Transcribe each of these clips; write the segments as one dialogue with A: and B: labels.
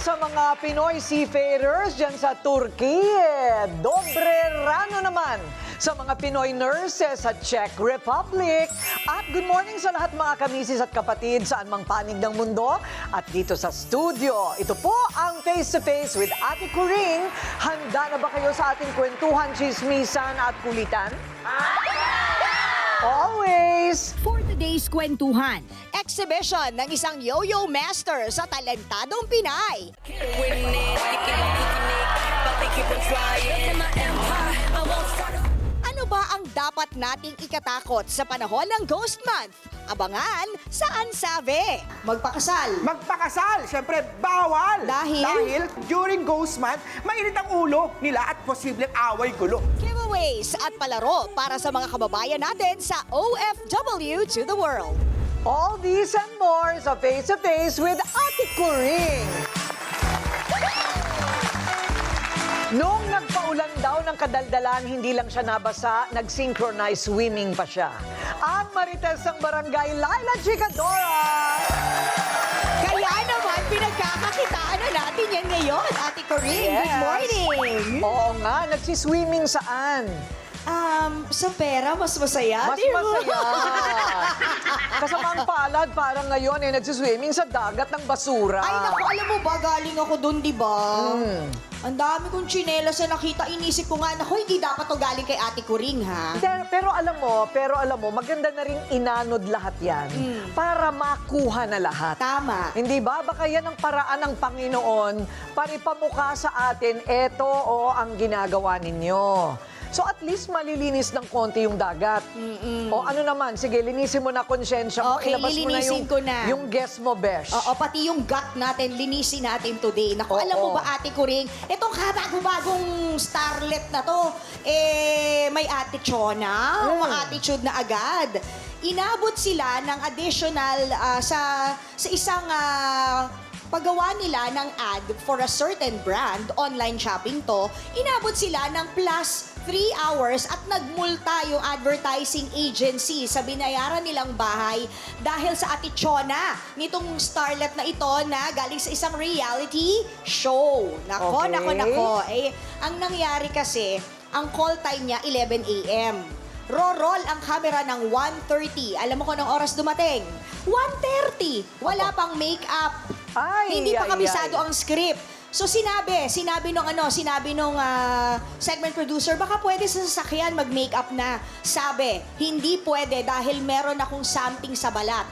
A: sa mga Pinoy seafarers dyan sa Turkey. Dobre rano naman sa mga Pinoy nurses sa Czech Republic. At good morning sa lahat mga kamisis at kapatid saan mang panig ng mundo. At dito sa studio, ito po ang Face to Face with Ate Coring. Handa na ba kayo sa ating kwentuhan, chismisan at kulitan? Always!
B: For today's kwentuhan, exhibition ng isang yo-yo master sa talentadong Pinay. Ano ba ang dapat nating ikatakot sa panahon ng Ghost Month? Abangan sa Ansabi. Magpakasal.
C: Magpakasal, syempre bawal.
B: Dahil?
C: During Ghost Month, mainit ang ulo nila at posibleng away gulo.
B: Giveaways at palaro para sa mga kababayan natin sa OFW to the World.
A: All these and more sa Face to Face with Ate Coring. Noong nagpaulan daw ng kadaldalan, hindi lang siya nabasa, nag-synchronize swimming pa siya. Ang marites ng barangay, Laila Chicadora!
B: Kaya naman, pinagkakakitaan na natin yan ngayon, Ate Coring.
A: Yes.
B: Good morning!
A: Oo nga, nagsiswimming saan?
B: Sa pera, mas masaya.
A: Mas masaya. Kasamang palad, parang ngayon nagsiswimming sa dagat ng basura.
B: Ay, naku, alam mo ba, galing ako doon, di ba? Ang dami kong tsinelas na nakita, inisip ko nga, naku, hindi dapat to galing kay Ate Coring, ha?
A: Pero alam mo, maganda na rin inanod lahat yan para makuha na lahat.
B: Tama.
A: Hindi ba? Baka yan ang paraan ng Panginoon para ipamukha sa atin, eto ang ginagawa ninyo. So at least malilinis ng konti yung dagat. O ano naman, sige, linisin mo na konsyensya mo.
B: Okay,
A: Ilabas mo na
B: lilinisin ko na.
A: yung guess mo, Besh.
B: Oo, pati yung gut natin, linisin natin today. Naku,
A: Oo.
B: alam mo ba, Ate Coring, itong kabago-bagong starlet na to, may attitude attitude na agad. Inabot sila ng additional sa isang paggawa nila ng ad for a certain brand, online shopping to, inabot sila ng plus 3 hours at nagmulta yung advertising agency sa binayaran nilang bahay dahil sa atichona nitong starlet na ito na galing sa isang reality show. Nako,
A: Okay.
B: nako. Ang nangyari kasi, ang call time niya 11 a.m. Roll ang camera ng 1:30. Alam mo kung anong oras dumating? 1:30. Wala pang makeup.
A: Ay,
B: Hindi pa
A: ay,
B: kabisado
A: ay.
B: ang script. So sinabi nung segment producer, baka pwede sa sasakyan mag-makeup na. Sabi, hindi pwede dahil meron akong something sa balat.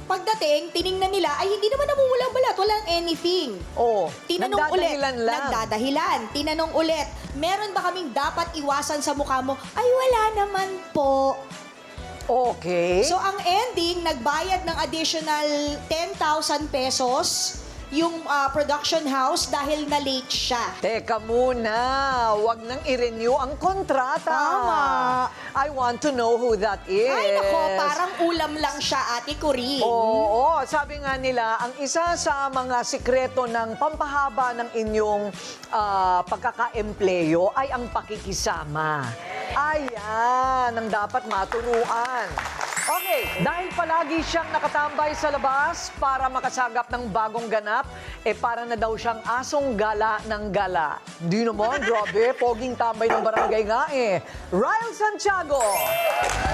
B: Pagdating, tiningnan nila, ay hindi naman namumulang balat, walang anything. Tinanong ulit,
A: nagdadahilan lang.
B: nagdadahilan. Tinanong ulit, meron ba kaming dapat iwasan sa mukha mo? Ay wala naman po.
A: Okay.
B: So ang ending, nagbayad ng additional 10,000 pesos yung production house dahil na-late siya.
A: Teka muna, wag nang i-renew ang kontrata.
B: Tama.
A: I want to know who that is.
B: Ay nako, parang ulam lang siya, Ate Coring.
A: Oo, sabi nga nila, ang isa sa mga sikreto ng pampahaba ng inyong pagkaka-empleyo ay ang pakikisama. Ayan, ang dapat maturuan. Okay, dahil palagi siyang nakatambay sa labas para makasagap ng bagong ganap, para na daw siyang asong gala ng gala. Di naman, grabe, poging tambay ng barangay nga Ryle Santiago!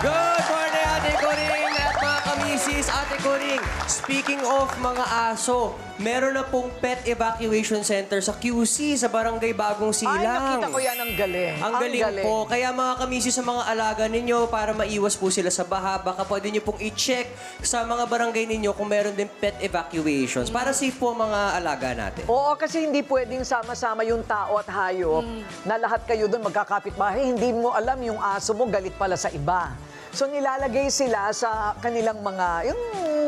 D: Good morning, Ate Coring at mga kamisis. Ate Coring, speaking of mga aso, meron na pong pet evacuation center sa QC sa Barangay Bagong Silang.
A: Ay, nakita ko yan, ang galing.
D: Ang galing po. Kaya mga kamisis sa mga alaga ninyo, para maiwas po sila sa baha, baka pwede nyo pong i-check sa mga barangay ninyo kung meron din pet evacuations para safe po ang mga alaga natin.
A: Oo, kasi hindi pwedeng sama-sama yung tao at hayop na lahat kayo doon magkakapit-bahay. Hindi mo alam yung aso mo galit pala sa iba. So nilalagay sila sa kanilang mga, yung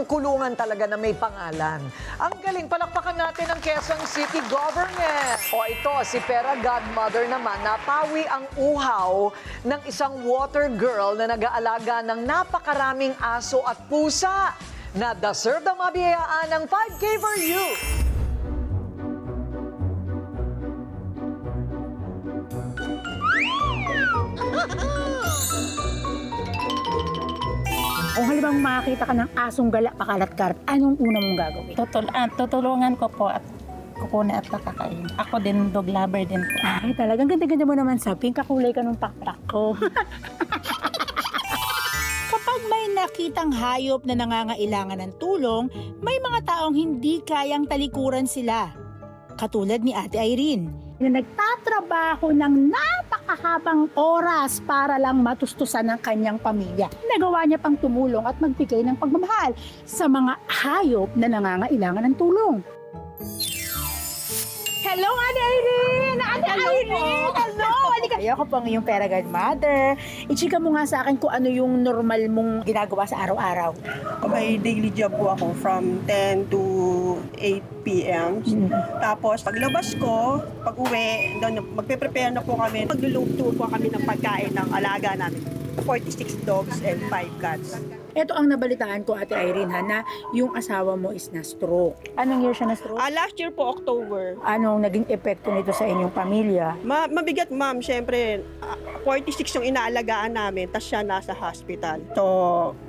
A: kulungan talaga na may pangalan. Ang galing, palakpakan natin ang Quezon City Government. O ito, si Pera Godmother naman, napawi ang uhaw ng isang water girl na nag-aalaga ng napakaraming aso at pusa na deserve na mabiyayaan ng 5K for you.
E: Kung halimbawa makakita ka ng asong gala pakalat-karat, anong una mong gagawin?
F: Tutulungan ko po at
E: kukunin at kakakain. Ako din, dog lover din po. Ay, talagang ganda-ganda mo naman sa pink. Kakulay ka nung pakpak ko. Kapag may nakitang hayop na nangangailangan ng tulong, may mga taong hindi kayang talikuran sila. Katulad ni Ate Irene, na nagtatrabaho ng napakahabang oras para lang matustusan ng kanyang pamilya. Nagawa niya pang tumulong at magbigay ng pagmamahal sa mga hayop na nangangailangan ng tulong. Hello, Ate Irene! Ate Irene! Hello! Ayoko po ang iyong pera godmother. I-chika mo nga sa akin kung ano yung normal mong ginagawa sa araw-araw.
F: May daily job po ako from 10 to 8 p.m. Tapos paglabas ko, pag uwi, magpe-prepare na po kami. Magluluto po kami ng pagkain ng alaga namin. 46 dogs and 5 cats.
E: Ito ang nabalitaan ko, Ate Irene, ha, na yung asawa mo is na-stroke. Anong year siya na-stroke?
F: Last year po, October.
E: Anong naging epekto nito sa inyong pamilya?
F: Mabigat, ma'am. Siyempre, 46 yung inaalagaan namin, tapos siya nasa hospital. So,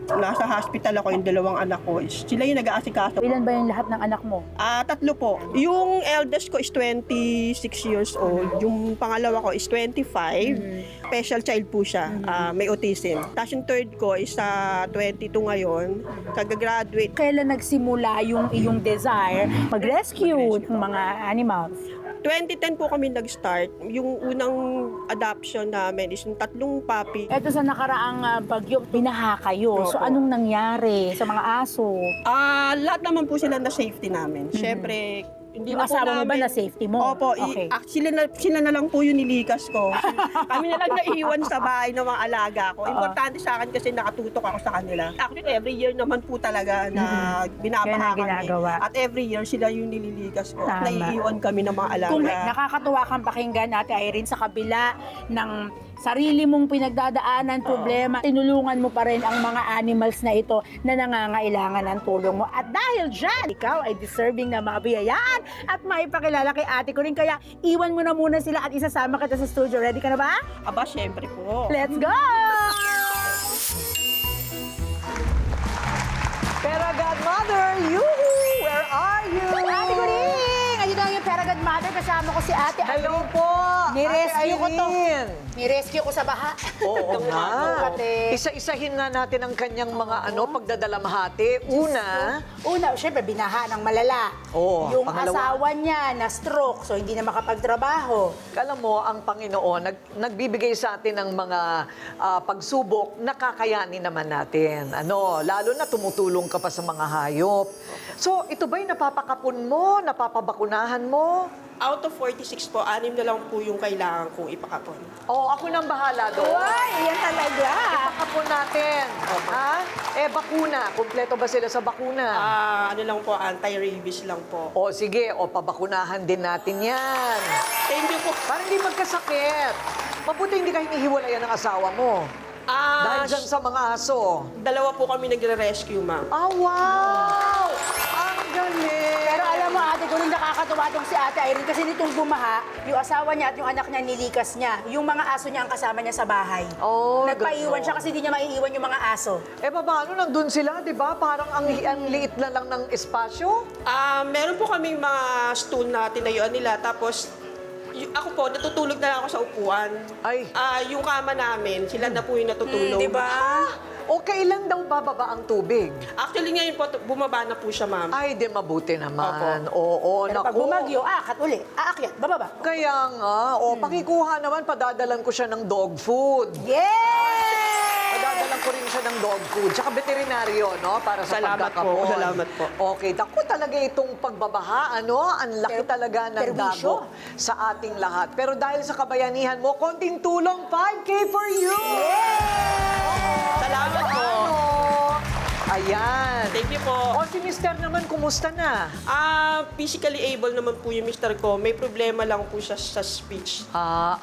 F: nasa hospital ako, yung dalawang anak ko. Sila yung nag-aasikaso.
E: Ilan ba yung lahat ng anak mo?
F: 3 po. Yung eldest ko is 26 years old. Yung pangalawa ko is 25. Special child po siya. May autism. Tapos yung third ko is 22 ngayon. Kagagraduate.
E: Kailan nagsimula yung iyong desire mag-rescue ng mga animals?
F: 2010 po kami nag-start. Yung unang adoption namin is yung 3 puppy.
E: Ito sa nakaraang bagyo, binaha kayo. So
F: Opo.
E: anong nangyari sa mga aso?
F: Lahat naman po sila na safety namin. Siyempre, hindi
E: Yung
F: na po
E: asawa mo ba
F: namin-
E: na safety mo?
F: Opo,
E: Okay.
F: sila na lang po yung nilikas ko. Kami na lang naiwan sa bahay ng mga alaga ko. Importante sa akin kasi nakatutok ako sa kanila. Actually, every year naman po talaga na binabaha
E: Yan ang
F: kami.
E: ginagawa.
F: At every year, sila yung nililikas ko. At
E: Tama.
F: naiiwan kami ng mga alaga.
E: Kung nakakatuwa kang pakinggan, Ate Irene, sa kabila ng sarili mong pinagdadaanan, problema, tinulungan mo pa rin ang mga animals na ito na nangangailangan ng tulong mo. At dahil dyan, ikaw ay deserving na mabiyayaan at maipakilala kay ate ko rin. Kaya iwan mo na muna sila at isasama kita sa studio. Ready ka na ba?
F: Aba, syempre po.
E: Let's go!
A: Pera Godmother, yoo-hoo! Where are you?
E: Ate ko rin! Ayun ang yung Pera Godmother. Kasama ko si Ate
A: Hello
E: Irene.
A: po!
E: Ni-rescue
A: Ate
E: ko to.
A: Irene.
E: Ni-rescue ko sa baha.
A: Oo nga.
E: Ate.
A: Isa-isahin nga natin ang kanyang mga pagdadalamhati. Una,
E: Una, syempre, binaha ng malala.
A: Oo,
E: Yung
A: pangalawa.
E: asawa niya na stroke, so hindi na makapagtrabaho.
A: alam mo, ang Panginoon, nagbibigay sa atin ng mga pagsubok na kakayanin naman natin. Lalo na tumutulong ka pa sa mga hayop. So, ito ba'y napapakapon mo? Napapabakunahan mo?
F: Out of 46 po, 6 na lang po yung kailangan kong ipakapon.
A: Ako nang bahala doon.
E: Ay, yan talaga.
A: Ipakapon natin. Ha? Bakuna. Kompleto ba sila sa bakuna?
F: Ano lang po, anti-rabies lang po.
A: Sige, pabakunahan din natin yan.
F: Thank you po.
A: Para hindi magkasakit. Mabuti hindi ka hinihiwalayan ng asawa mo. Dahil dyan sa mga aso.
F: 2 po kami nagre-rescue, ma'am.
A: Wow! Ang galing!
E: Pero alam mo, ate, kung nakakatuwa tong si Ate Irene, kasi nitong bumaha, yung asawa niya at yung anak niya nilikas niya. Yung mga aso niya ang kasama niya sa bahay. Nagpaiwan siya kasi hindi niya maiiwan yung mga aso.
A: Paano nandun sila, di ba? Parang ang liit na lang ng espasyo.
F: Meron po kami mga stool na tinayuan nila, tapos ako po, natutulog na lang ako sa upuan.
A: Ay.
F: Yung kama namin, sila na po yung natutulog.
B: Di ba?
A: Kailan daw bababa ang tubig?
F: Actually, ngayon po, bumaba na po siya, ma'am.
A: Ay, di mabuti naman.
E: Pero pag
A: naku.
E: bumagyo, aakat uli. Aakyat, bababa.
A: Kaya nga, pakikuha naman, padadalan ko siya ng dog food.
E: Yes!
A: Padadalan ko rin siya ng dog food. Tsaka veterinaryo, para sa
F: Salamat
A: pagkakamon.
F: po, salamat po.
A: Okay, naku talaga itong pagbabaha, Ang laki talaga ng
E: perwisyo.
A: dagok sa ating lahat. Pero dahil sa kabayanihan mo, konting tulong, 5K for you!
F: Salamat po.
A: Ayan.
F: Thank you po.
A: Si Mister naman, kumusta na?
F: Physically able naman po yung mister ko. May problema lang po siya sa speech.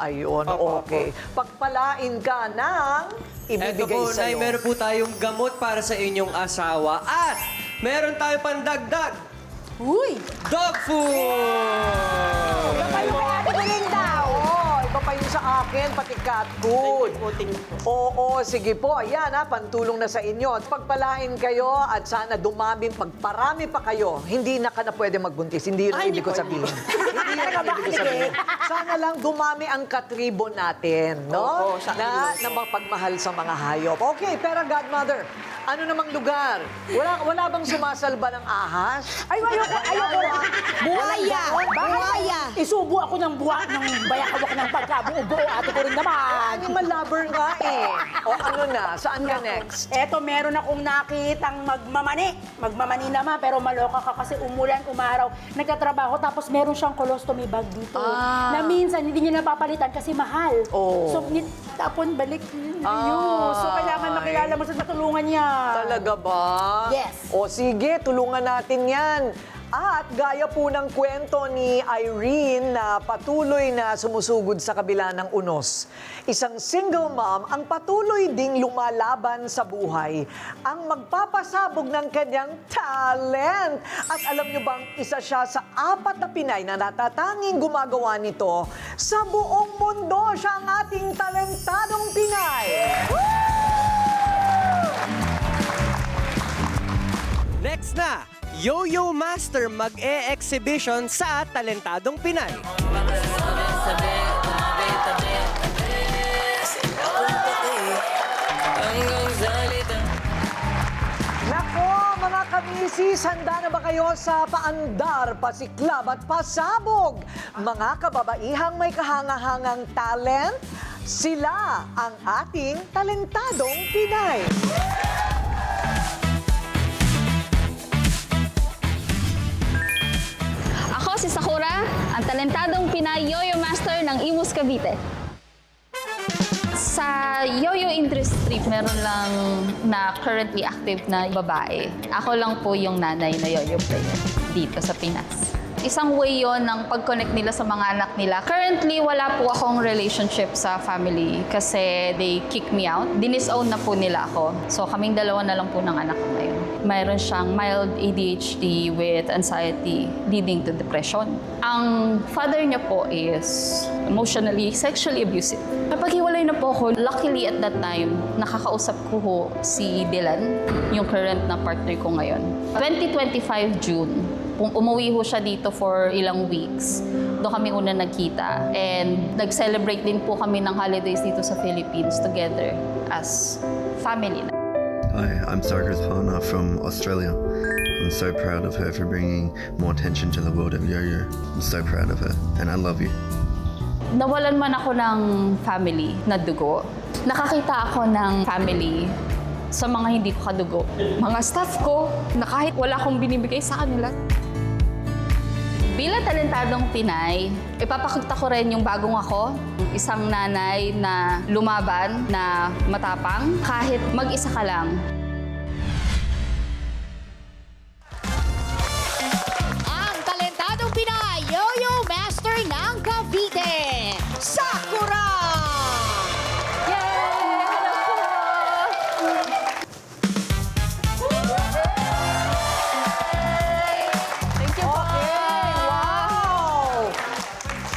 A: Ayun,
F: Opo,
A: okay. Pagpalain ka ng
D: Eto
A: ibibigay
D: po, Nay,
A: sa'yo.
D: meron po tayong gamot para sa inyong asawa. At meron tayong pandagdag.
E: Uy!
D: Dog food!
E: Iba pa yung kay Ate ko rin daw.
A: Iba pa yun sa akin, pati cat food.
F: Thank you po.
A: Oo, sige po. Ayan ha, pantulong na sa inyo. Pagpalain kayo at sana dumami, pagparami pa kayo, hindi na ka na pwede magbuntis. Hindi yun ang ibig ko sabihin. Hindi yun ang ibig ko sabihin. Sana lang dumami ang katribo natin, no?
F: Oo, sa
A: na mapagmahal sa mga hayop. Okay, pero Godmother, ano namang lugar? Wala bang sumasalba ng ahas?
E: Ay, ayoko.
B: Buhaya! Buhaya!
E: Isubo ako ng bayakawak ng pagkabuo-buo. Ate ko rin naman.
A: Yung malaber nga eh. O ano na, saan ka next?
E: Eto, meron akong nakitang magmamani. Magmamani naman, pero maloka ka kasi umulan, umaraw. Nagtatrabaho, tapos meron siyang colostomy bag dito. Na minsan, hindi niya napapalitan kasi mahal.
A: Oh.
E: So, tapon, balik yun.
A: Ay.
E: So, kailangan makilala mo sa matulungan niya.
A: Talaga ba?
E: Yes.
A: O sige, tulungan natin yan. At gaya po ng kwento ni Irene na patuloy na sumusugod sa kabila ng unos. Isang single mom ang patuloy ding lumalaban sa buhay. Ang magpapasabog ng kanyang talent. At alam nyo bang isa siya sa 4 na Pinay na natatanging gumagawa nito sa buong mundo. Siya ang ating talentadong Pinay.
D: Next na, Yo-Yo Master mag-e-exhibition sa Talentadong Pinay.
A: Nako, mga kamisis, handa na ba kayo sa paandar, pasiklab at pasabog? Mga kababaihang may kahangahangang talent, sila ang ating talentadong Pinay.
G: Ako si Sakura, ang talentadong Pinay Yo-Yo Master ng Imus Cavite. Sa Yo-Yo industry, meron lang na currently active na babae. Ako lang po yung nanay na Yo-Yo player dito sa Pinas. Isang way yon ng pag-connect nila sa mga anak nila. Currently, wala po akong relationship sa family kasi they kick me out. Dinisown na po nila ako. So kaming dalawa na lang po ng anak ko ngayon. Mayroon siyang mild ADHD with anxiety leading to depression. Ang father niya po is emotionally, sexually abusive. Kapag hiwalay na po ako, luckily at that time, nakakausap ko ho si Dylan, yung current na partner ko ngayon. 2025 June, umuwi ho siya dito for ilang weeks. Doon kami una nagkita. And nag-celebrate din po kami ng holidays dito sa Philippines together as family.
H: Hi, I'm Sarkis Pana from Australia. I'm so proud of her for bringing more attention to the world of yo-yo. I'm so proud of her, and I love you.
G: Nawalan man ako ng family na dugo. Nakakita ako ng family sa mga hindi ko kadugo. Mga staff ko na kahit wala akong binibigay sa kanila. Bilang talentadong Pinay, ipapakita ko rin yung bagong ako. Isang nanay na lumaban, na matapang, kahit mag-isa ka lang.
B: Ang talentadong Pinay Yo-Yo Master ng Cavite, Sakura!
G: Thank you po.
A: Wow!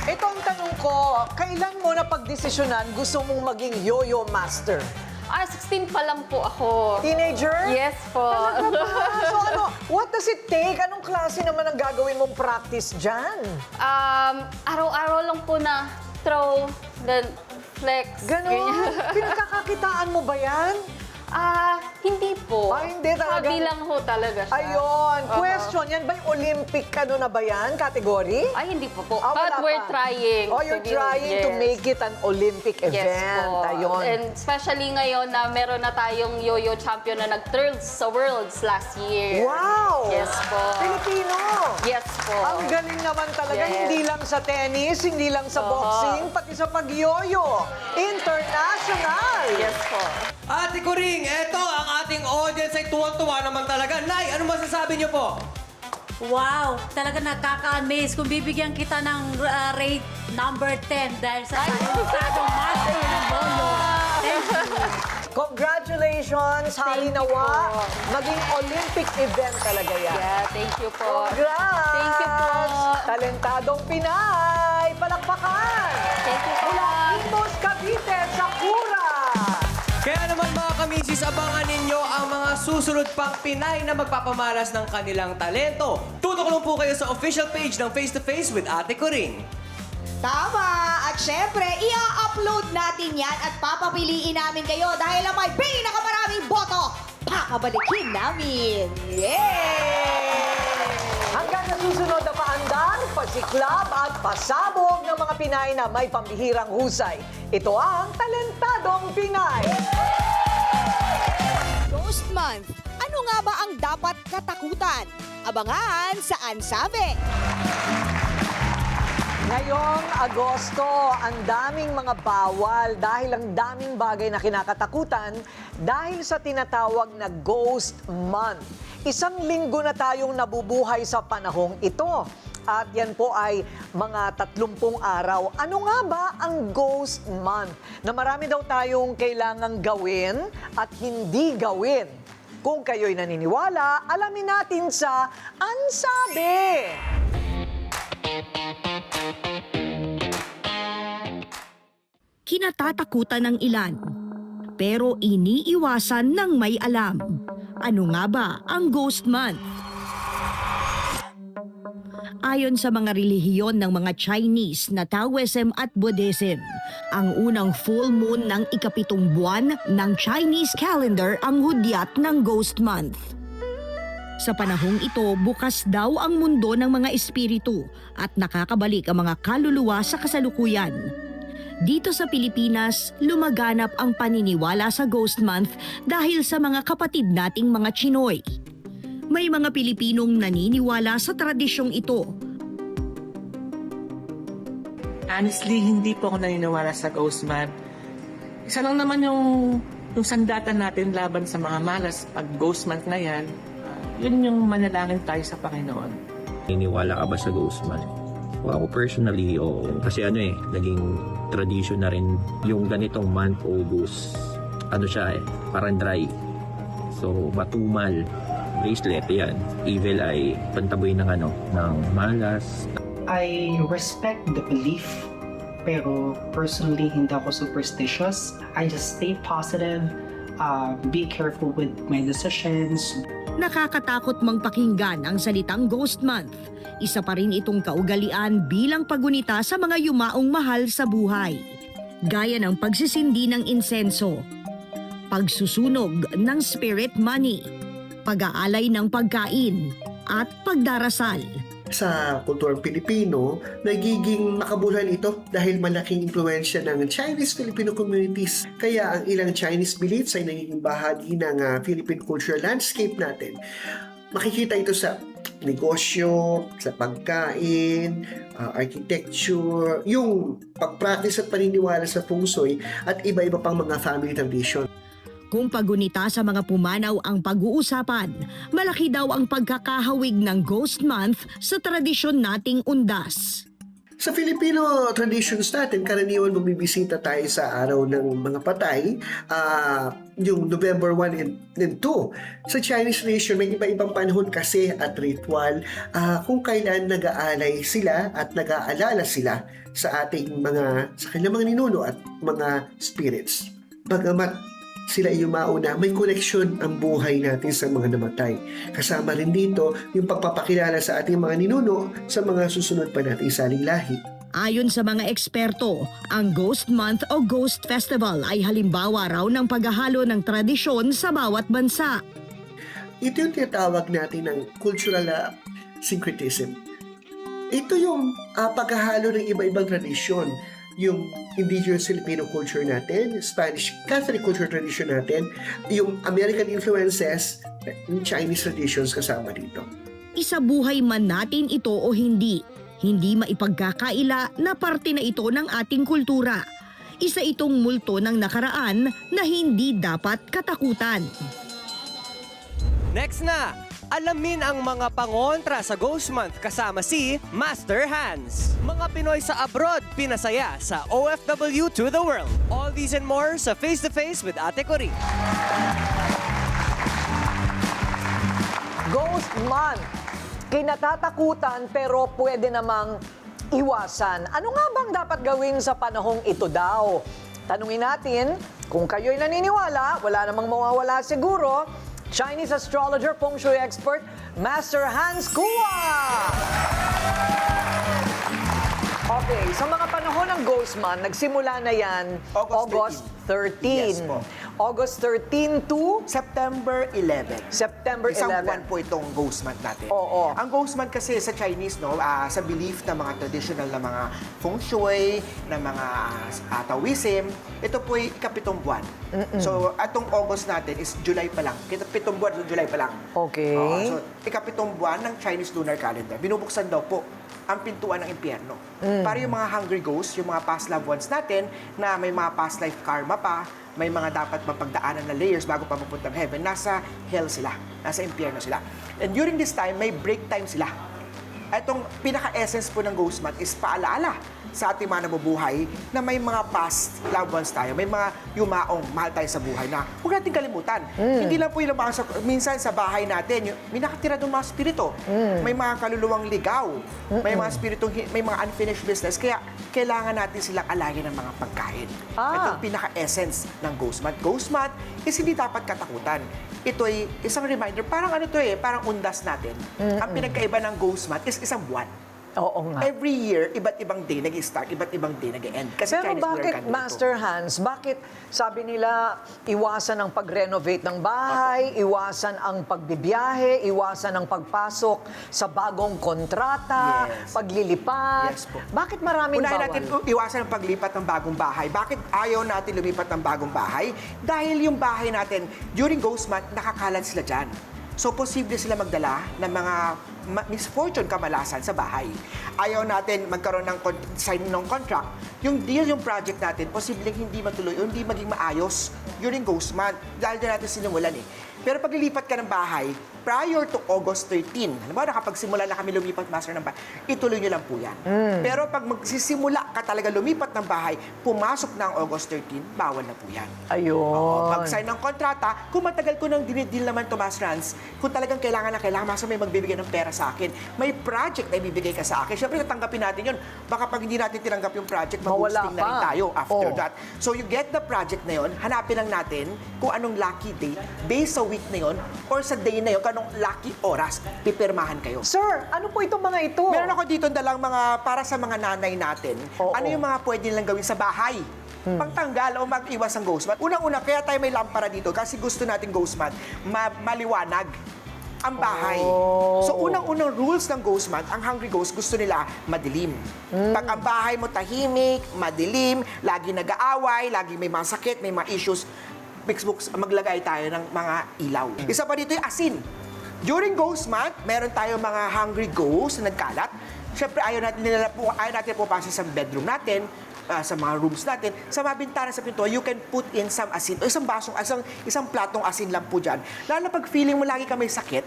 A: Ito ang tanong ko, kailan mo na pagdesisyonan gusto mong maging yo-yo master?
G: 16 pa lang po ako.
A: Teenager?
G: Yes po.
A: Talaga ba? So ano, what does it take? Anong klase naman ang gagawin mong practice dyan?
G: Araw-araw lang po na throw, then flex.
A: Ganon?
G: ganyan.
A: Pinagkakakitaan mo ba yan?
G: Hindi po.
A: Hindi talaga.
G: Hobby lang ho talaga siya.
A: Ayun.
G: Oo.
A: Question, yan ba'y Olympic ano na ba yan? Category?
G: Ay, hindi po po.
A: Wala
G: But we're
A: pa.
G: trying.
A: Oh, you're
G: to build,
A: trying to
G: yes.
A: make it an Olympic event.
G: Yes po.
A: Ayun.
G: And especially ngayon na meron na tayong yo-yo champion na nag-thirds sa Worlds last year.
A: Wow!
G: Yes po.
A: Filipino!
G: Yes po.
A: Ang galing naman talaga,
G: Yes.
A: hindi lang sa tennis, hindi lang sa
G: Oo.
A: boxing, pati sa pag-yoyo. International!
G: Yes po.
D: Ate Kuring, eto ang ating audience ay tuwang-tuwa naman talaga. Nay, ano masasabi niyo po?
I: Wow! Talaga nakaka-amaze kung bibigyan kita ng rate number 10 dahil sa talentadong master ng yo-yo. Thank you.
A: Congratulations, Hali
G: Thank you
A: Nawa.
G: po.
A: Maging Olympic event talaga yan.
G: Yeah, thank you po.
A: Congrats!
G: Thank you po.
A: Talentadong Pinay! palakpakan!
G: Thank you po.
A: Mula Imus, Cavite, Sakura!
D: Kaya naman mga kamisis, abangan ninyo ang mga susunod pang Pinay na magpapamalas ng kanilang talento. Tutok lang po kayo sa official page ng Face to Face with Ate Coring.
B: Tama! At syempre, i-upload natin yan at papapiliin namin kayo dahil ang may pinakamaraming boto, pakabalikin namin! Yay!
A: Hanggang sa susunod na paandar, pasiklab at pasabog ng mga Pinay na may pambihirang husay. Ito ang Talentadong Pinay!
B: Ghost Month. Ano nga ba ang dapat katakutan? Abangan sa Ansabi!
A: Ngayong Agosto, ang daming mga bawal dahil ang daming bagay na kinakatakutan dahil sa tinatawag na Ghost Month. 1 linggo na tayong nabubuhay sa panahong ito. At yan po ay mga 30 araw. Ano nga ba ang Ghost Month? Na marami daw tayong kailangang gawin at hindi gawin. Kung kayo'y naniniwala, alamin natin sa Ansabi!
J: Kinatatakutan ng ilan, pero iniiwasan ng may alam. Ano nga ba ang Ghost Month? Ayon sa mga relihiyon ng mga Chinese na Taoism at Buddhism, ang unang full moon ng ika-7 buwan ng Chinese calendar ang hudyat ng Ghost Month. Sa panahong ito, bukas daw ang mundo ng mga espiritu at nakakabalik ang mga kaluluwa sa kasalukuyan. Dito sa Pilipinas, lumaganap ang paniniwala sa Ghost Month dahil sa mga kapatid nating mga Chinoy. May mga Pilipinong naniniwala sa tradisyong ito.
K: Honestly, hindi po ako naniniwala sa Ghost Month. Isa lang naman yung sandatan natin laban sa mga malas pag Ghost Month na yan, yun yung manalangin tayo sa Panginoon.
L: Naniniwala ka ba sa Ghost Month? Well, ako personally, oo. Kasi naging tradition na rin yung ganitong month, August. Parang dry. So, matumal. Bracelet, yan. Evil ay pantaboy ng malas.
M: I respect the belief, pero personally, hindi ako superstitious. I just stay positive, be careful with my decisions.
J: Nakakatakot mang pakinggan ang salitang Ghost Month. Isa pa rin itong kaugalian bilang pagunita sa mga yumaong mahal sa buhay. Gaya ng pagsisindi ng insenso, pagsusunog ng spirit money, pag-aalay ng pagkain, at pagdarasal.
N: Sa kulturang Pilipino, nagiging makabuluhan ito dahil malaking impluensya ng Chinese-Filipino communities. Kaya ang ilang Chinese beliefs ay nagiging bahagi ng Philippine cultural landscape natin. Makikita ito sa negosyo, sa pagkain, architecture, yung pag-practice at paniniwala sa feng shui at iba-iba pang mga family tradition.
J: Kung pagunita sa mga pumanaw ang pag-uusapan, malaki daw ang pagkakahawig ng Ghost Month sa tradisyon nating undas.
N: Sa Filipino traditions natin, karaniwan bumibisita tayo sa araw ng mga patay, yung November 1 and 2. Sa Chinese nation, may iba-ibang panahon kasi at ritual kung kailan nag-aalay sila at nag-aalala sila sa kanilang mga ninuno at mga spirits. Bagamat sila yung mauna, may koneksyon ang buhay natin sa mga namatay. Kasama rin dito yung pagpapakilala sa ating mga ninuno sa mga susunod pa nating saling lahi.
J: Ayon sa mga eksperto, ang Ghost Month o Ghost Festival ay halimbawa raw ng paghahalo ng tradisyon sa bawat bansa.
N: Ito yung tinatawag natin ng cultural syncretism. Ito yung paghahalo ng iba-ibang tradisyon. Yung indigenous Filipino culture natin, Spanish Catholic culture tradition natin, yung American influences, yung Chinese traditions kasama dito.
J: Isabuhay man natin ito o hindi maipagkakaila na parte na ito ng ating kultura. Isa itong multo ng nakaraan na hindi dapat katakutan.
D: Next na, alamin ang mga pangontra sa Ghost Month kasama si Master Hans. Mga Pinoy sa abroad, pinasaya sa OFW to the world. All these and more sa Face to Face with Ate Coring.
A: Ghost Month. Kinatatakutan pero pwede namang iwasan. Ano nga bang dapat gawin sa panahong ito daw? Tanungin natin, kung kayo'y naniniwala, wala namang mawawala siguro, Chinese astrologer, feng shui expert, Master Hans Kua! Okay, sa mga panahon ng Ghost Month, nagsimula na yan August 13.
C: Yes po.
A: August 13 to
C: September 11.
A: September 11.
C: Isang buwan po itong Ghost Month natin.
A: Oo.
C: Ang Ghost Month kasi sa Chinese, no, sa belief ng mga traditional na mga feng shui, na mga Taoism, ito po ay ikapitong buwan. So, atong August natin is July pa lang. Pitong buwan, so July pa lang.
A: Okay.
C: So, ikapitong buwan ng Chinese lunar calendar. Binubuksan daw po ang pintuan ng impyerno. Para yung mga hungry ghosts, yung mga past loved ones natin, na may mga past life karma pa, may mga dapat mapagdaanan na layers bago pa mapuntang heaven, nasa hell sila, nasa impyerno sila. And during this time, may break time sila. Itong pinaka-essence po ng Ghost Month is paalaala sa ating mga nabubuhay na may mga past loved ones tayo, may mga yumaong mahal tayo sa buhay na huwag natin kalimutan. Hindi lang po yung mga minsan sa bahay natin, may nakatira doon mga spirito, may mga kaluluwang ligaw, may mga spiritong, may mga unfinished business, kaya kailangan natin silang alayin ng mga pagkain. Itong pinaka-essence ng Ghost Month. Ghost Month is hindi dapat katakutan. Ito ay isang reminder, parang ano to parang undas natin. Ang pinagkaiba ng Ghost Month is isang buwan.
A: Oo nga.
C: Every year, iba't ibang day nag-start, iba't ibang day nag-end. Kasi
A: Pero
C: Chinese
A: bakit,
C: lunar calendar
A: Master Hans, bakit sabi nila iwasan ang pag-renovate ng bahay, iwasan ang pagbibiyahe, iwasan ang pagpasok sa bagong kontrata,
C: Yes.
A: paglilipat?
C: Yes po.
A: Bakit maraming
C: Unahin
A: bawal?
C: natin iwasan ang paglipat ng bagong bahay. Bakit ayaw natin lumipat ng bagong bahay? Dahil yung bahay natin, during Ghost Month, nakakalat sila dyan. So, posible sila magdala ng mga misfortune, kamalasan sa bahay. Ayaw natin magkaroon ng sign ng contract. Yung deal, yung project natin, posibleng hindi matuloy o hindi maging maayos during Ghost Month. Dahil dyan natin sinimulan Pero pag lilipat ka ng bahay, prior to August 13, alam mo, nakapagsimula na kami lumipat, Master, ng bahay, ituloy nyo lang po yan. Pero pag magsisimula ka talaga lumipat ng bahay, pumasok na ang August 13, bawal na po yan.
A: Ayun.
C: Pag-sign ng kontrata, kung matagal ko nang dinidil naman to, Master Hans, kung talagang kailangan na kailangan, Master, may magbibigay ng pera sa akin, may project na ibibigay ka sa akin, syempre tatanggapin natin yun. Baka pag hindi natin tinanggap yung project, mag-hosting na rin tayo after that. So you get the project na yun, hanapin lang natin kung anong lucky day, based sa week na yun, or sa day na yun, kanong lucky oras, pipirmahan kayo.
A: Sir, ano po itong mga ito?
C: Meron ako dito dalang mga, para sa mga nanay natin, ano yung mga pwede nilang gawin sa bahay? Pagtanggal o mag-iwas ng Ghost Month. Unang-una, kaya tayo may lampara dito kasi gusto natin Ghost Month, maliwanag ang bahay. So, unang-unang rules ng Ghost Month, ang hungry ghost, gusto nila madilim. Pag ang bahay mo tahimik, madilim, lagi nag-aaway, lagi may mga sakit, may mga issues, maglagay tayo ng mga ilaw. Isa pa dito yung asin. During Ghost Month, meron tayong mga hungry ghosts na nagkalat. Siyempre, ayaw natin pupasok sa bedroom natin, sa mga rooms natin, sa mga bintana sa pinto, you can put in some asin, o isang platong asin lang po dyan. Lalo na pag feeling mo lagi ka may sakit,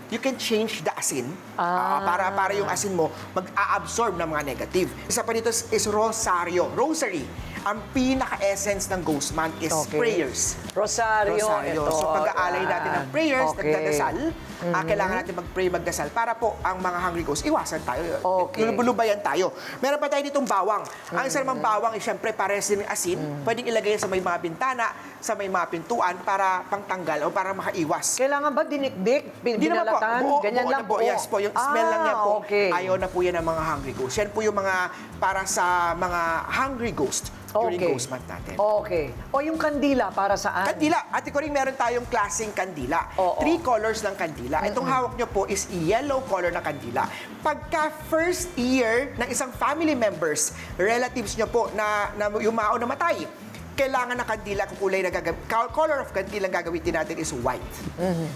C: you can change the asin para yung asin mo mag-a-absorb ng mga negative. Isa pa dito is rosary. Ang pinaka-essence ng Ghost Month is prayers.
A: Rosario. Ito.
C: So pag-aalay natin ng prayers, nagdadasal, kailangan natin mag-pray, magdasal para po ang mga hungry ghosts, iwasan tayo. Lulubayan tayo. Meron pa tayo ditong bawang. Ang isa namang bawang, siyempre, pares din ng asin. Pwedeng ilagay sa may mga bintana, sa may mga pintuan para pangtanggal o para makaiwas.
A: Kailangan ba dinikdik?
C: Hindi naman po.
A: Binalatan? Ganyan lang po.
C: Yes po. Yung smell lang yan po.
A: Okay.
C: Ayaw na po yan ng mga hungry ghosts. Yan po yung mga para sa mga hungry ghosts during Ghost Month natin.
A: Okay. O yung kandila, para saan?
C: Kandila. Ate Coring, meron tayong klaseng kandila. 3 colors ng kandila. Itong hawak nyo po is yellow color na kandila. Pagka first year ng isang family members, relatives nyo po na yumao na matay, kailangan ng kandila, color of kandila ang gagamitin natin is white.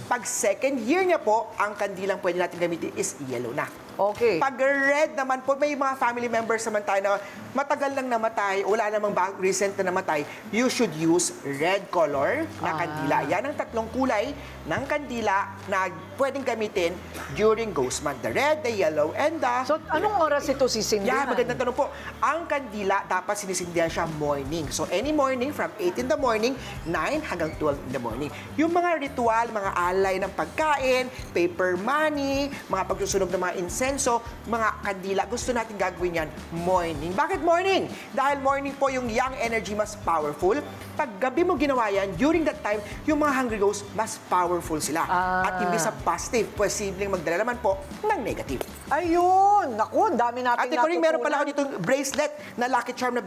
C: Pag second year niya po, ang kandilang pwede natin gamitin is yellow na.
A: Okay.
C: Pag red naman po, may mga family members naman tayo na matagal lang namatay, wala namang recent na namatay, you should use red color na kandila. Yan ang 3 kulay ng kandila na pwedeng gamitin during Ghost Month. The red, the yellow, and the...
A: So, anong oras ito sisindihan?
C: Magandang tanong po. Ang kandila, dapat sinisindihan siya morning. So, any morning, from 8 in the morning, 9 hanggang 12 in the morning. Yung mga ritual, mga alay ng pagkain, paper money, mga pagsusunog ng mga incense, insenso, mga kandila. Gusto natin gagawin yan morning. Bakit morning? Dahil morning po yung yang energy mas powerful. Pag gabi mo ginawa yan, during that time, yung mga hungry ghosts, mas powerful sila. At hindi sa positive, posibleng magdala naman po ng negative.
A: Ayun! Naku, ang dami natin
C: Ate Coring, meron pala ako ditong bracelet na lucky charm na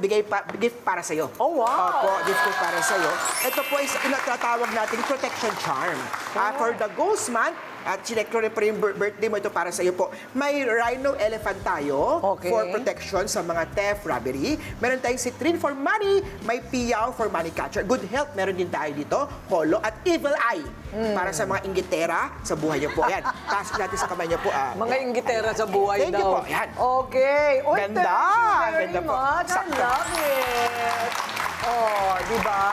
C: gift para sa'yo.
A: Oh, wow!
C: Opo, gift ko para sa'yo. Ito po is tinatawag nating protection charm. For the ghost month, at chinek ko rin pa yung birthday mo, ito para sa iyo po. May rhino elephant tayo for protection sa mga theft, robbery. Meron tayong citrine for money. May piyaw for money catcher. Good health, meron din tayo dito. Holo at evil eye. Para sa mga inggitera sa buhay niyo po. Ayan, taas natin sa kamay niyo po.
A: Mga inggitera sa buhay
C: Thank you
A: daw.
C: po. Ayan.
A: Okay. Oy,
C: Ganda.
A: thank you very
C: Ganda po.
A: much. I
C: Sakto.
A: love it. Oh, di ba?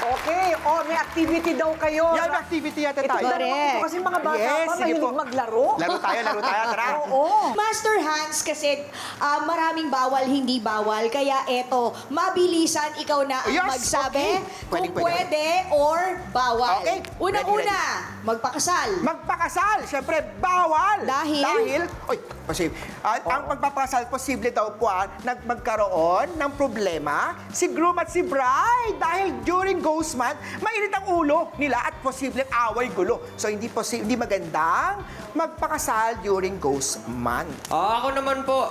A: Okay. Oh, may activity daw kayo.
C: Yan, may activity yata
A: Ito
C: tayo.
A: ito kasi mga bata
C: Yes,
A: pa
C: sige
A: mahilig
C: po.
A: maglaro.
C: Laro tayo. Tara.
A: Oo.
B: Master Hans, kasi maraming bawal, hindi bawal. Kaya eto, mabilisan ikaw na ang
C: Yes,
B: magsabi
C: okay.
B: kung pwede or bawal.
C: Okay.
B: Unang-una, magpakasal.
C: Magpakasal, syempre, bawal.
B: Dahil?
C: Ang magpapakasal, posible daw po magkaroon ng problema si groom at si bride. Dahil during ghost month, mainit ang ulo nila at posibleng away gulo. So, hindi magandang magpakasal during ghost month.
D: Ako naman po,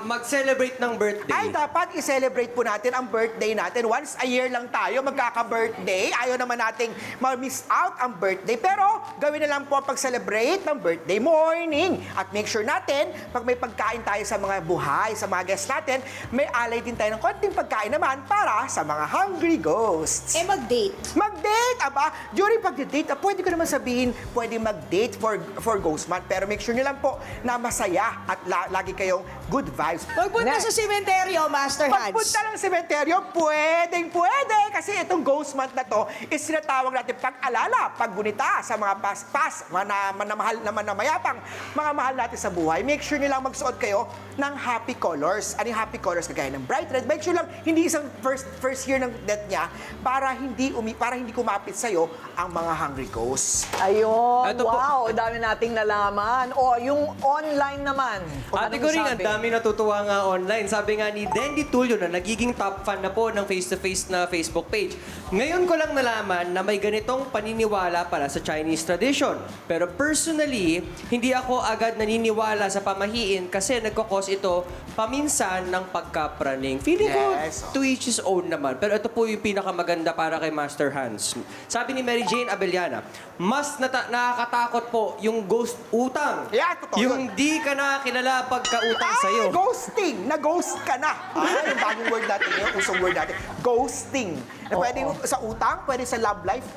D: mag-celebrate ng birthday.
C: Ay, dapat i-celebrate po natin ang birthday natin. Once a year lang tayo magkaka-birthday. Ayaw naman nating ma-miss out ang birthday. Pero, gawin na lang po ang pag-celebrate ng birthday morning. At make sure natin, pag may pagkain tayo sa mga buhay, sa mga guests natin, may alay din tayo ng konting pagkain naman para sa mga hungry ghosts.
B: Mag-date.
C: Mag-date, aba. During pag-date, pwede ko naman sabihin, pwede mag-date for ghost month. Pero make sure nyo lang po na masaya at lagi kayong good vibes.
B: Pagpunta sa sementeryo, Master Hans.
C: Pagpunta ng sementeryo, pwede. Kasi itong ghost month na to is sinatawag natin pag-alala, paggunita sa mga paspas, mga mahal naman na mayapang, mga mahal natin sa buhay. Make sure nyo lang magsuot kayo ng happy colors. Ano yung happy colors? Kagaya ng bright red. Make sure lang hindi isang first year ng death niya para hindi kumapit sa'yo ang mga hungry ghosts.
A: Ayun.
D: Ito po.
A: Wow, dami nating nalaman. O, yung online naman.
D: Ate
A: Anong
D: Coring, ang
A: sabi?
D: dami natutuwa nga online. Sabi nga ni Dendy Tulio na nagiging top fan na po ng face-to-face na Facebook page. Ngayon ko lang nalaman na may ganitong paniniwala para sa Chinese tradition. Pero personally, hindi ako agad naniniwala sa pamahiin kasi nagkakos ito paminsan ng pagkapraning. Feeling ko
C: Yes.
D: to each his own naman. Pero ito po yung pinakamaganda para kay Master Hans. Sabi ni Mary Jane Abellana, mas nakakatakot po yung ghost utang.
C: Yeah, totoo
D: Yung
C: yun.
D: di ka na kilala pagkautang sa'yo.
C: Ghosting! Na-ghost ka na. Yung bagong word natin, yung usong word natin. Ghosting. Na pwede sa utang, pwede sa love life.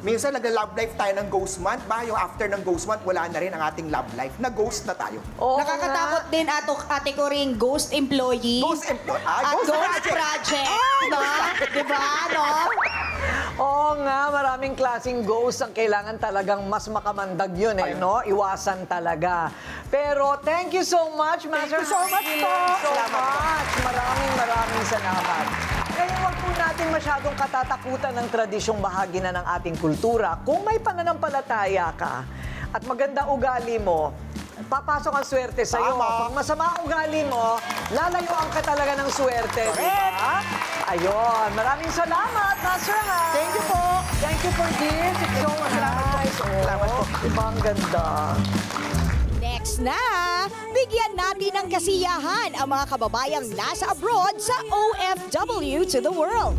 C: Minsan nag-love life tayo ng ghost month. Yung after ng ghost month, wala na rin ang ating love life. Na-ghost na tayo.
A: Oo
B: Nakakatakot
A: nga.
B: din Ate Coring, ghost employee.
C: Ghost employee.
B: At ghost project. No? Diba? No?
A: Oo nga, maraming klaseng ghost ang kailangan talagang mas makamandag yun no? Iwasan talaga. Pero thank you so much, Master.
C: you so much
A: Hans.
C: po.
A: Thank you so
C: Salamat po.
A: much. Maraming salamat. Kaya huwag po natin masyadong katatakutan ng tradisyong bahagi na ng ating kultura. Kung may pananampalataya ka at maganda ugali mo, papasok ang swerte sa'yo.
C: Tama.
A: Pag masama ang ugali mo, lalayuan ka talaga ng swerte. Diba? Ayun. Maraming salamat, Master Hans.
C: Thank you po.
A: Thank you for this. It's so nice.
C: Salamat po.
A: Diba ang ganda?
B: Next na, bigyan natin ng kasiyahan ang mga kababayang nasa abroad sa OFW to the world.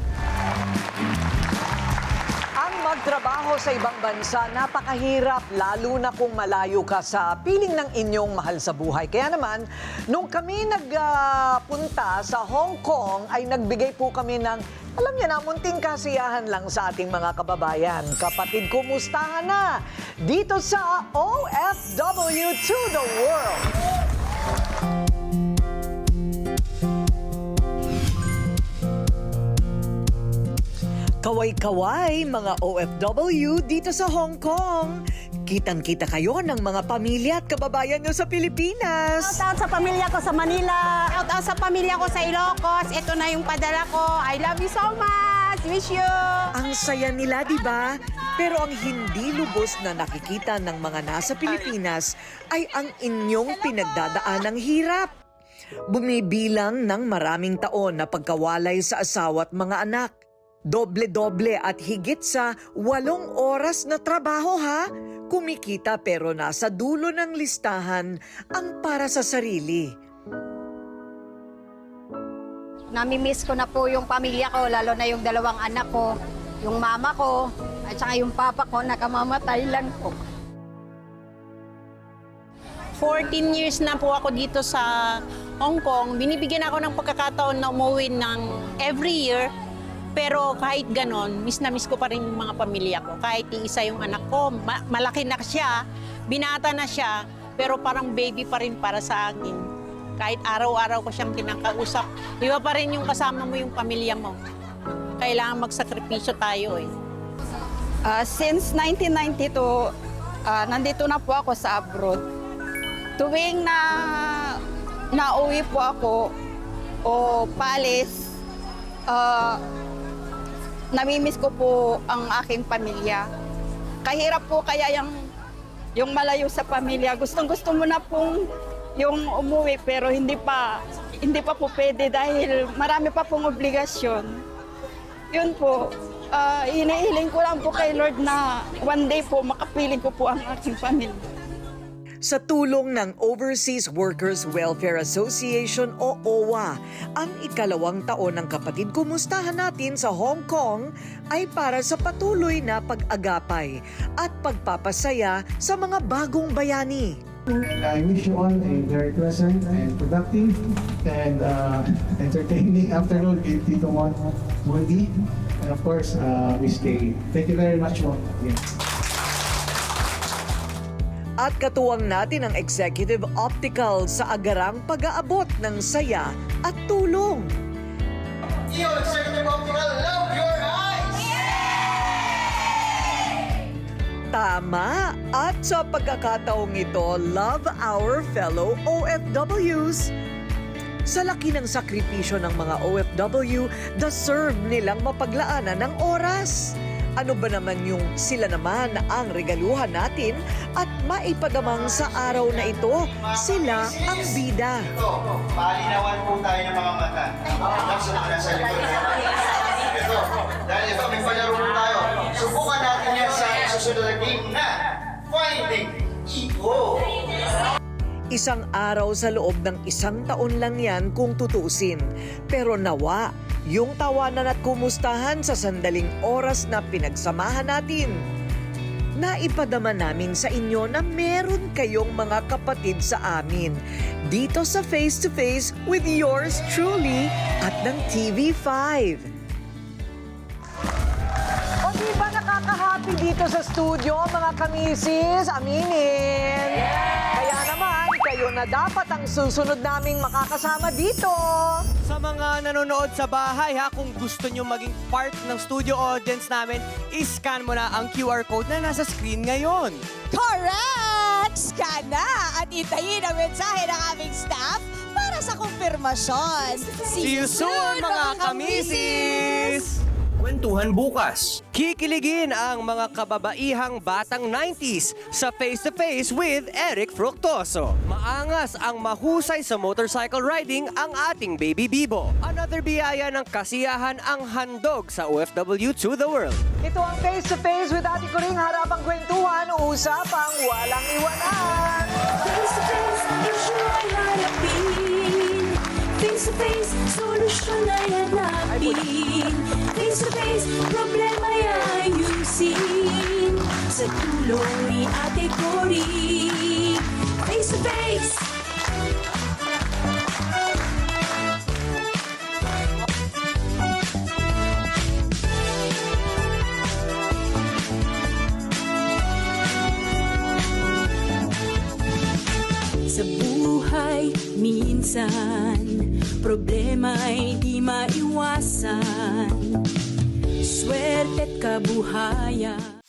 A: Ang magtrabaho sa ibang bansa, napakahirap, lalo na kung malayo ka sa piling ng inyong mahal sa buhay. Kaya naman, nung kami nagpunta sa Hong Kong, ay nagbigay po kami ng, alam niya na, munting kasiyahan lang sa ating mga kababayan. Kapatid, kumustahan na dito sa OFW to the world. Kaway-kaway, mga OFW dito sa Hong Kong. Kitang-kita kayo ng mga pamilya at kababayan nyo sa Pilipinas.
O: Shout out sa pamilya ko sa Manila. Shout out sa pamilya ko sa Ilocos. Ito na yung padala ko. I love you so much. Wish you.
A: Ang saya nila, di ba? Pero ang hindi lubos na nakikita ng mga nasa Pilipinas ay ang inyong pinagdadaanang hirap. Bumibilang ng maraming taon na pagkawalay sa asawa at mga anak. Doble-doble at higit sa 8 oras na trabaho ha. Kumikita pero nasa dulo ng listahan ang para sa sarili.
O: Namimiss ko na po yung pamilya ko, lalo na yung 2 anak ko, yung mama ko, at saka yung papa ko, nakamamatay lang po.
F: 14 years na po ako dito sa Hong Kong. Binibigyan ako ng pagkakataon na umuwi ng every year. Pero kahit ganon, miss na miss ko pa rin yung mga pamilya ko. Kahit isa yung anak ko, malaki na siya, binata na siya, pero parang baby pa rin para sa akin. Kahit araw-araw ko siyang kinakausap, iba pa rin yung kasama mo yung pamilya mo. Kailangan magsakripisyo tayo eh.
O: Since 1992, nandito na po ako sa abroad. Tuwing na nauwi po ako o palis, namimiss ko po ang aking pamilya. Kahirap po kaya yung malayo sa pamilya. Gustong-gusto mo na pong yung umuwi pero hindi pa po pwede dahil marami pa pong obligasyon. Yun po, inihiling ko lang po kay Lord na one day po makapiling ko po ang aking pamilya.
A: Sa tulong ng Overseas Workers Welfare Association o OWA, ang ikalawang taon ng Kapatid Kumustahan natin sa Hong Kong ay para sa patuloy na pag-agapay at pagpapasaya sa mga bagong bayani.
P: And I wish you all a very pleasant and productive and entertaining afternoon with Tito Mon Wendy. And of course, Miss Kay. Thank you very much, Mon. Yeah.
A: At katuwang natin ang Executive Optical sa agarang pag-aabot ng saya at tulong.
C: Executive Optical, love your eyes!
A: Tama! At sa pagkakataong ito, love our fellow OFWs. Sa laki ng sakripisyo ng mga OFW, deserve nilang mapaglaanan ng oras. Ano ba naman yung sila naman ang regaluhan natin at maipadamang sa araw na ito, sila ang bida.
Q: Ito, palinawan po tayo ng mga mata. Nasa likod. Ito, dahil ito, may palaro po tayo. Subukan natin yan sa susunod na game na Finding Ego.
A: Isang araw sa loob ng 1 taon lang yan kung tutusin. Pero nawa, yung tawanan at kumustahan sa sandaling oras na pinagsamahan natin. Naipadama namin sa inyo na meron kayong mga kapatid sa amin. Dito sa Face to Face with yours truly at ng TV5. O di ba nakaka-happy dito sa studio, mga kamisis? Aminin! Kaya naman, kayo na dapat ang susunod naming makakasama dito.
D: Sa mga nanonood sa bahay ha, kung gusto nyo maging part ng studio audience namin, iscan mo na ang QR code na nasa screen ngayon.
B: Correct! Scan na at itayin ang mensahe ng aming staff para sa kumpirmasyon.
D: See you soon, mga kamisis!
R: Kwentuhan bukas.
D: Kikiligin ang mga kababaihang batang 90s sa Face to Face with Eric Fructoso. Maangas ang mahusay sa motorcycle riding ang ating baby Bibo. Another biyaya ng kasiyahan ang handog sa OFW to the world.
A: Ito ang Face to Face with Ate Coring, harapang kwentuhan, usapang walang iwanan.
S: Face to face, issue ay hanapin. Face to face, solusyon ay hanapin. Face to face, problema ay ayusin. Sa tulong ni Ate Coring. Face to face. Sa buhay, minsan, problema'y di maiwasan. Swerte at kabuhayan.